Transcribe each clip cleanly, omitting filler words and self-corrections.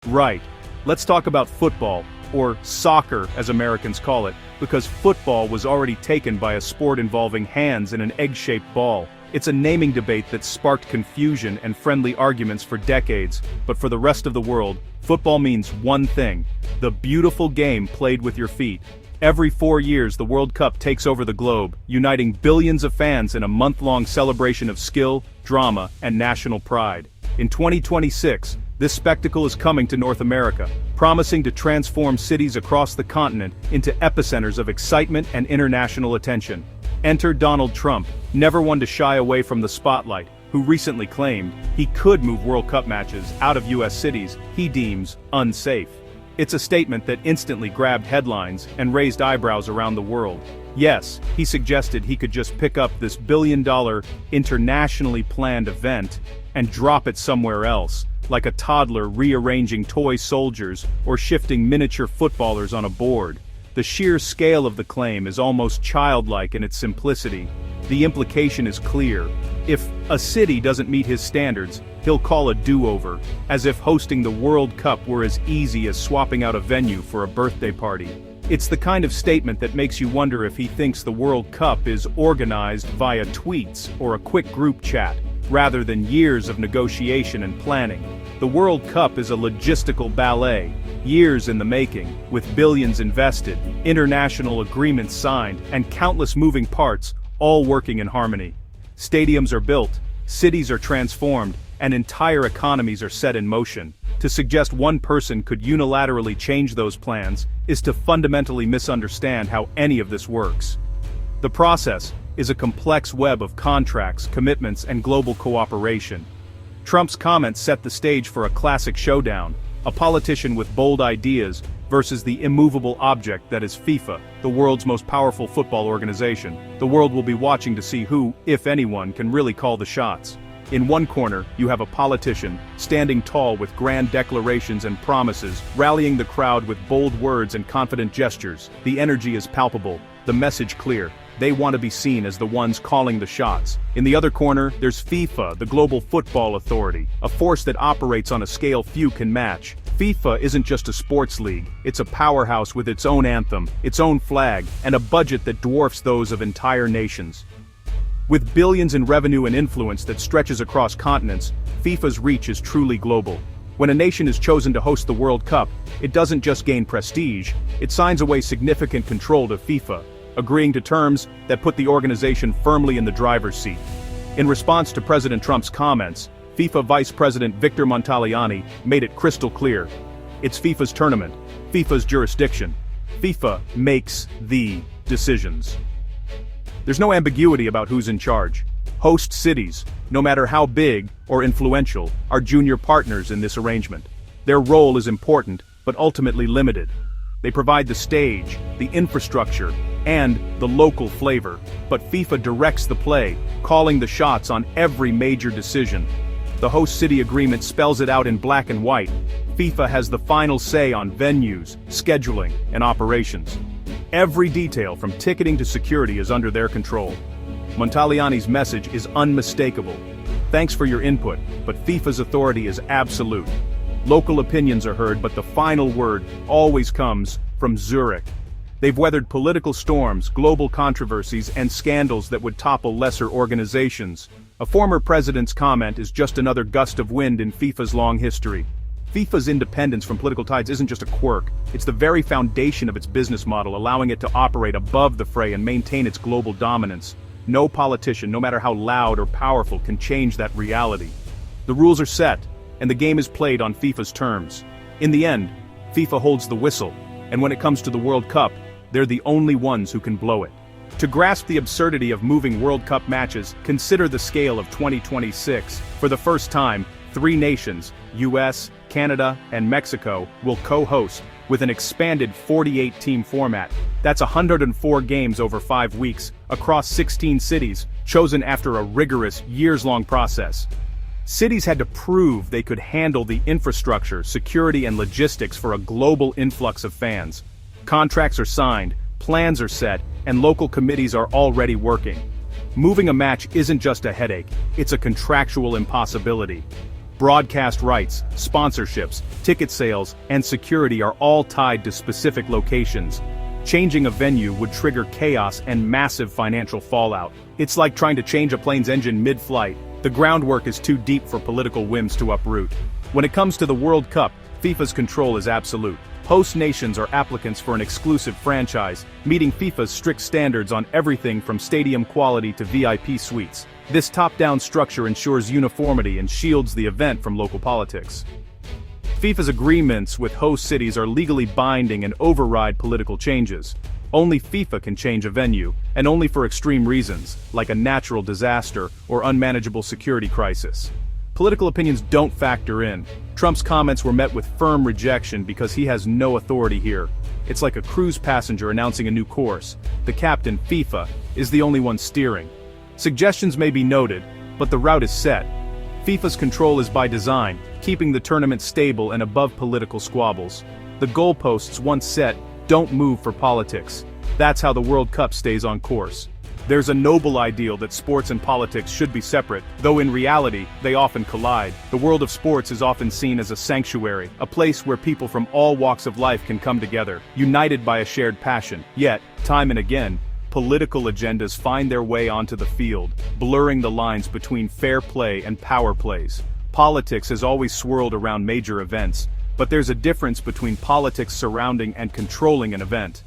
Right. Let's talk about football, or soccer as Americans call it, because football was already taken by a sport involving hands and an egg-shaped ball. It's a naming debate that sparked confusion and friendly arguments for decades, but for the rest of the world, football means one thing: the beautiful game played with your feet. Every 4 years the World Cup takes over the globe, uniting billions of fans in a month-long celebration of skill, drama, and national pride. In 2026, this spectacle is coming to North America, promising to transform cities across the continent into epicenters of excitement and international attention. Enter Donald Trump, never one to shy away from the spotlight, who recently claimed he could move World Cup matches out of US cities he deems unsafe. It's a statement that instantly grabbed headlines and raised eyebrows around the world. Yes, he suggested he could just pick up this billion-dollar, internationally planned event and drop it somewhere else, like a toddler rearranging toy soldiers or shifting miniature footballers on a board. The sheer scale of the claim is almost childlike in its simplicity. The implication is clear. If a city doesn't meet his standards, he'll call a do-over, as if hosting the World Cup were as easy as swapping out a venue for a birthday party. It's the kind of statement that makes you wonder if he thinks the World Cup is organized via tweets or a quick group chat, rather than years of negotiation and planning. The World Cup is a logistical ballet, years in the making, with billions invested, international agreements signed, and countless moving parts, all working in harmony. Stadiums are built, cities are transformed, and entire economies are set in motion. To suggest one person could unilaterally change those plans is to fundamentally misunderstand how any of this works. The process is a complex web of contracts, commitments, and global cooperation. Trump's comments set the stage for a classic showdown, a politician with bold ideas versus the immovable object that is FIFA, the world's most powerful football organization. The world will be watching to see who, if anyone, can really call the shots. In one corner, you have a politician, standing tall with grand declarations and promises, rallying the crowd with bold words and confident gestures. The energy is palpable, the message clear. They want to be seen as the ones calling the shots. In the other corner, there's FIFA, the global football authority, a force that operates on a scale few can match. FIFA isn't just a sports league, it's a powerhouse with its own anthem, its own flag, and a budget that dwarfs those of entire nations. With billions in revenue and influence that stretches across continents, FIFA's reach is truly global. When a nation is chosen to host the World Cup, it doesn't just gain prestige, it signs away significant control to FIFA, agreeing to terms that put the organization firmly in the driver's seat. In response to President Trump's comments, FIFA Vice President Victor Montagliani made it crystal clear. It's FIFA's tournament, FIFA's jurisdiction. FIFA makes the decisions. There's no ambiguity about who's in charge. Host cities, no matter how big or influential, are junior partners in this arrangement. Their role is important, but ultimately limited. They provide the stage, the infrastructure, and the local flavor, but FIFA directs the play, calling the shots on every major decision. The host city agreement spells it out in black and white. FIFA has the final say on venues, scheduling, and operations. Every detail from ticketing to security is under their control. Montagliani's message is unmistakable. Thanks for your input, but FIFA's authority is absolute. Local opinions are heard, but the final word always comes from Zurich. They've weathered political storms, global controversies, and scandals that would topple lesser organizations. A former president's comment is just another gust of wind in FIFA's long history. FIFA's independence from political tides isn't just a quirk, it's the very foundation of its business model, allowing it to operate above the fray and maintain its global dominance. No politician, no matter how loud or powerful, can change that reality. The rules are set, and the game is played on FIFA's terms. In the end, FIFA holds the whistle, and when it comes to the World Cup, they're the only ones who can blow it. To grasp the absurdity of moving World Cup matches, consider the scale of 2026. For the first time, 3 nations, US, Canada, and Mexico, will co-host, with an expanded 48-team format. That's 104 games over 5 weeks, across 16 cities, chosen after a rigorous, years-long process. Cities had to prove they could handle the infrastructure, security, and logistics for a global influx of fans. Contracts are signed, plans are set, and local committees are already working. Moving a match isn't just a headache, it's a contractual impossibility. Broadcast rights, sponsorships, ticket sales, and security are all tied to specific locations. Changing a venue would trigger chaos and massive financial fallout. It's like trying to change a plane's engine mid-flight. The groundwork is too deep for political whims to uproot. When it comes to the World Cup, FIFA's control is absolute. Host nations are applicants for an exclusive franchise, meeting FIFA's strict standards on everything from stadium quality to VIP suites. This top-down structure ensures uniformity and shields the event from local politics. FIFA's agreements with host cities are legally binding and override political changes. Only FIFA can change a venue, and only for extreme reasons, like a natural disaster or unmanageable security crisis. Political opinions don't factor in. Trump's comments were met with firm rejection because he has no authority here. It's like a cruise passenger announcing a new course. The captain, FIFA, is the only one steering. Suggestions may be noted, but the route is set. FIFA's control is by design, keeping the tournament stable and above political squabbles. The goalposts once set don't move for politics. That's how the World Cup stays on course. There's a noble ideal that sports and politics should be separate, though in reality, they often collide. The world of sports is often seen as a sanctuary, a place where people from all walks of life can come together, united by a shared passion. Yet, time and again, political agendas find their way onto the field, blurring the lines between fair play and power plays. Politics has always swirled around major events, but there's a difference between politics surrounding and controlling an event.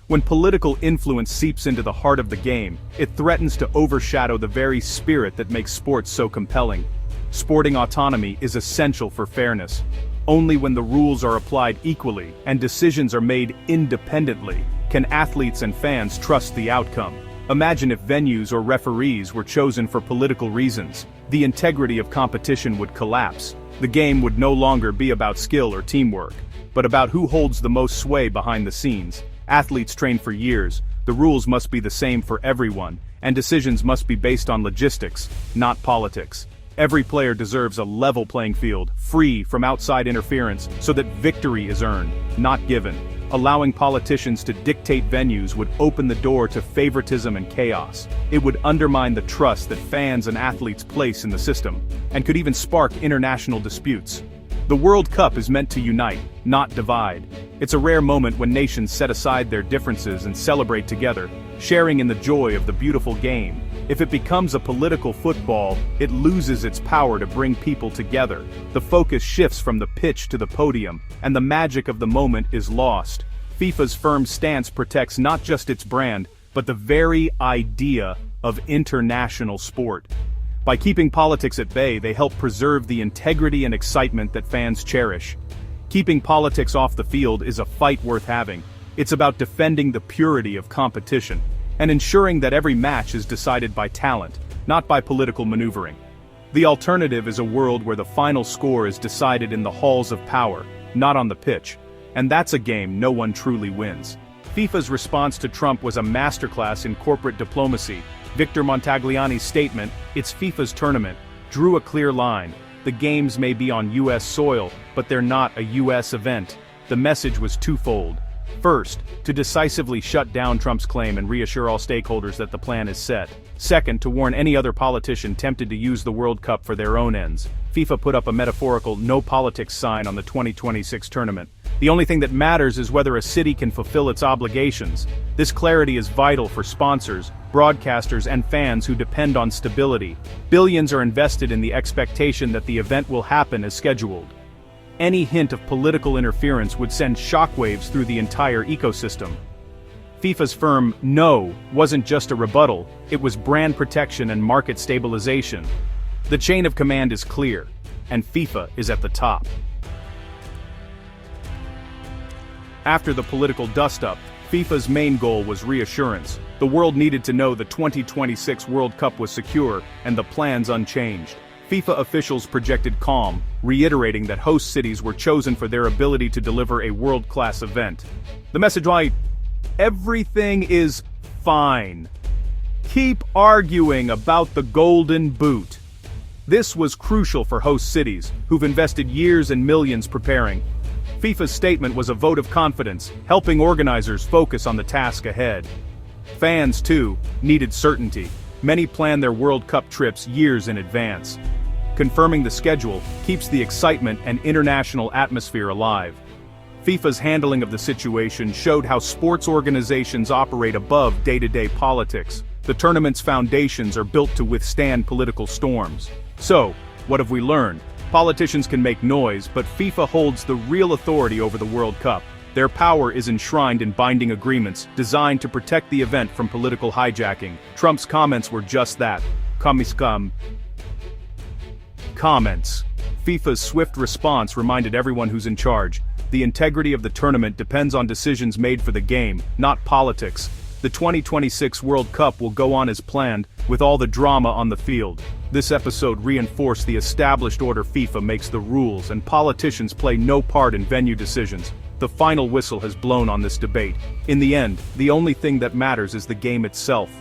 When political influence seeps into the heart of the game, it threatens to overshadow the very spirit that makes sports so compelling. Sporting autonomy is essential for fairness. Only when the rules are applied equally and decisions are made independently can athletes and fans trust the outcome. Imagine if venues or referees were chosen for political reasons. The integrity of competition would collapse. The game would no longer be about skill or teamwork, but about who holds the most sway behind the scenes. Athletes train for years, the rules must be the same for everyone, and decisions must be based on logistics, not politics. Every player deserves a level playing field, free from outside interference, so that victory is earned, not given. Allowing politicians to dictate venues would open the door to favoritism and chaos. It would undermine the trust that fans and athletes place in the system, and could even spark international disputes. The World Cup is meant to unite, not divide. It's a rare moment when nations set aside their differences and celebrate together, sharing in the joy of the beautiful game. If it becomes a political football, it loses its power to bring people together. The focus shifts from the pitch to the podium, and the magic of the moment is lost. FIFA's firm stance protects not just its brand, but the very idea of international sport. By keeping politics at bay, they help preserve the integrity and excitement that fans cherish. Keeping politics off the field is a fight worth having. It's about defending the purity of competition, and ensuring that every match is decided by talent, not by political maneuvering. The alternative is a world where the final score is decided in the halls of power, not on the pitch, and that's a game no one truly wins. FIFA's response to Trump was a masterclass in corporate diplomacy. Victor Montagliani's statement, "It's FIFA's tournament," drew a clear line. The games may be on US soil, but they're not a US event. The message was twofold. First, to decisively shut down Trump's claim and reassure all stakeholders that the plan is set. Second, to warn any other politician tempted to use the World Cup for their own ends. FIFA put up a metaphorical "no politics" sign on the 2026 tournament. The only thing that matters is whether a city can fulfill its obligations. This clarity is vital for sponsors, broadcasters, and fans who depend on stability. Billions are invested in the expectation that the event will happen as scheduled. Any hint of political interference would send shockwaves through the entire ecosystem. FIFA's firm "no" wasn't just a rebuttal, it was brand protection and market stabilization. The chain of command is clear, and FIFA is at the top. After the political dust-up, FIFA's main goal was reassurance. The world needed to know the 2026 World Cup was secure and the plans unchanged. FIFA officials projected calm, reiterating that host cities were chosen for their ability to deliver a world-class event. The message was, everything is fine. Keep arguing about the golden boot. This was crucial for host cities, who've invested years and millions preparing. FIFA's statement was a vote of confidence, helping organizers focus on the task ahead. Fans, too, needed certainty. Many planned their World Cup trips years in advance. Confirming the schedule keeps the excitement and international atmosphere alive. FIFA's handling of the situation showed how sports organizations operate above day-to-day politics. The tournament's foundations are built to withstand political storms. So, what have we learned? Politicians can make noise, but FIFA holds the real authority over the World Cup. Their power is enshrined in binding agreements designed to protect the event from political hijacking. Trump's comments were just that. Comments. FIFA's swift response reminded everyone who's in charge. The integrity of the tournament depends on decisions made for the game, not politics. The 2026 World Cup will go on as planned, with all the drama on the field. This episode reinforced the established order. FIFA makes the rules and politicians play no part in venue decisions. The final whistle has blown on this debate. In the end, the only thing that matters is the game itself.